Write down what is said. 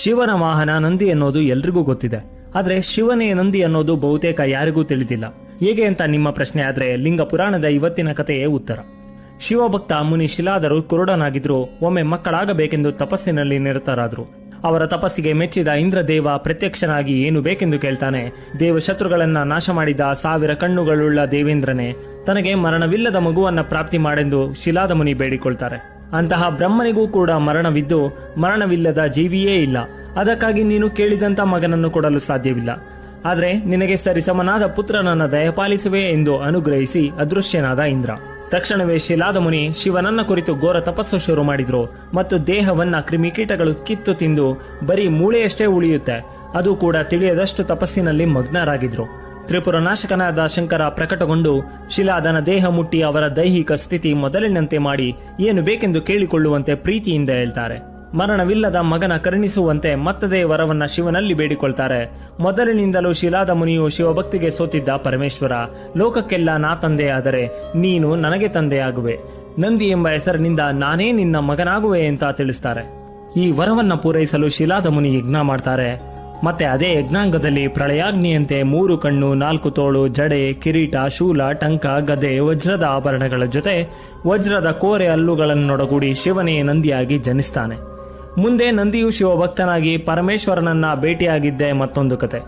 ಶಿವನ ವಾಹನ ನಂದಿ ಅನ್ನೋದು ಎಲ್ರಿಗೂ ಗೊತ್ತಿದೆ. ಆದ್ರೆ ಶಿವನೇ ನಂದಿ ಅನ್ನೋದು ಬಹುತೇಕ ಯಾರಿಗೂ ತಿಳಿದಿಲ್ಲ. ಹೇಗೆ ಅಂತ ನಿಮ್ಮ ಪ್ರಶ್ನೆ ಆದ್ರೆ ಲಿಂಗ ಪುರಾಣದ ಇವತ್ತಿನ ಕಥೆಯೇ ಉತ್ತರ. ಶಿವಭಕ್ತ ಮುನಿ ಶಿಲಾದರು ಕುರುಡನಾಗಿದ್ರು ಒಮ್ಮೆ ಮಕ್ಕಳಾಗಬೇಕೆಂದು ತಪಸ್ಸಿನಲ್ಲಿ ನಿರತರಾದ್ರು. ಅವರ ತಪಸ್ಸಿಗೆ ಮೆಚ್ಚಿದ ಇಂದ್ರದೇವ ಪ್ರತ್ಯಕ್ಷನಾಗಿ ಏನು ಬೇಕೆಂದು ಕೇಳ್ತಾನೆ. ದೇವಶತ್ರುಗಳನ್ನ ನಾಶ ಮಾಡಿದ 1000 ಕಣ್ಣುಗಳುಳ್ಳ ದೇವೇಂದ್ರನೇ ತನಗೆ ಮರಣವಿಲ್ಲದ ಮಗುವನ್ನ ಪ್ರಾಪ್ತಿ ಮಾಡೆಂದು ಶಿಲಾದ ಮುನಿ ಬೇಡಿಕೊಳ್ತಾರೆ. ಅಂತಹ ಬ್ರಹ್ಮನಿಗೂ ಕೂಡ ಮರಣವಿದ್ದು ಮರಣವಿಲ್ಲದ ಜೀವಿಯೇ ಇಲ್ಲ. ಅದಕ್ಕಾಗಿ ನೀನು ಕೇಳಿದಂತ ಮಗನನ್ನು ಕೊಡಲು ಸಾಧ್ಯವಿಲ್ಲ. ಆದ್ರೆ ನಿನಗೆ ಸರಿಸಮನಾದ ಪುತ್ರನನ್ನ ದಯಪಾಲಿಸುವೆ ಎಂದು ಅನುಗ್ರಹಿಸಿ ಅದೃಶ್ಯನಾದ ಇಂದ್ರ. ತಕ್ಷಣವೇ ಶಿಲಾದ ಮುನಿ ಶಿವನನ್ನ ಕುರಿತು ಘೋರ ತಪಸ್ಸು ಶುರು ಮಾಡಿದ್ರು ಮತ್ತು ದೇಹವನ್ನ ಕ್ರಿಮಿಕೀಟಗಳು ಕಿತ್ತು ತಿಂದು ಬರೀ ಮೂಳೆಯಷ್ಟೇ ಉಳಿಯುತ್ತೆ, ಅದು ಕೂಡ ತಿಳಿಯದಷ್ಟು ತಪಸ್ಸಿನಲ್ಲಿ ಮಗ್ನರಾಗಿದ್ರು. ತ್ರಿಪುರನಾಶಕನಾದ ಶಂಕರ ಪ್ರಕಟಗೊಂಡು ಶಿಲಾದನ ದೇಹ ಮುಟ್ಟಿ ಅವರ ದೈಹಿಕ ಸ್ಥಿತಿ ಮೊದಲಿನಂತೆ ಮಾಡಿ ಏನು ಬೇಕೆಂದು ಕೇಳಿಕೊಳ್ಳುವಂತೆ ಪ್ರೀತಿಯಿಂದ ಹೇಳ್ತಾರೆ. ಮರಣವಿಲ್ಲದ ಮಗನ ಕರುಣಿಸುವಂತೆ ಮತ್ತದೇ ವರವನ್ನ ಶಿವನಲ್ಲಿ ಬೇಡಿಕೊಳ್ತಾರೆ. ಮೊದಲಿನಿಂದಲೂ ಶಿಲಾದ ಮುನಿಯು ಶಿವಭಕ್ತಿಗೆ ಸೋತಿದ್ದ ಪರಮೇಶ್ವರ, ಲೋಕಕ್ಕೆಲ್ಲ ನಾ ತಂದೆಯಾದರೆ ನೀನು ನನಗೆ ತಂದೆಯಾಗುವೆ, ನಂದಿ ಎಂಬ ಹೆಸರಿನಿಂದ ನಾನೇ ನಿನ್ನ ಮಗನಾಗುವೆ ಅಂತ ತಿಳಿಸ್ತಾರೆ. ಈ ವರವನ್ನ ಪೂರೈಸಲು ಶಿಲಾದ ಮುನಿ ಯಜ್ಞ ಮಾಡ್ತಾರೆ. ಮತ್ತೆ ಅದೇ ಯಜ್ಞಾಂಗದಲ್ಲಿ ಪ್ರಳಯಾಗ್ನಿಯಂತೆ 3 ಕಣ್ಣು, 4 ತೋಳು, ಜಡೆ, ಕಿರೀಟ, ಶೂಲ, ಟಂಕ, ಗದೆ, ವಜ್ರದ ಆಭರಣಗಳ ಜೊತೆ ವಜ್ರದ ಕೋರೆ ಹಲ್ಲುಗಳನ್ನೊಡಗೂಡಿ ಶಿವನೇ ನಂದಿಯಾಗಿ ಜನಿಸ್ತಾನೆ. ಮುಂದೆ ನಂದಿಯು ಶಿವಭಕ್ತನಾಗಿ ಪರಮೇಶ್ವರನನ್ನ ಭೇಟಿಯಾಗಿದ್ದೇ ಮತ್ತೊಂದು ಕತೆ.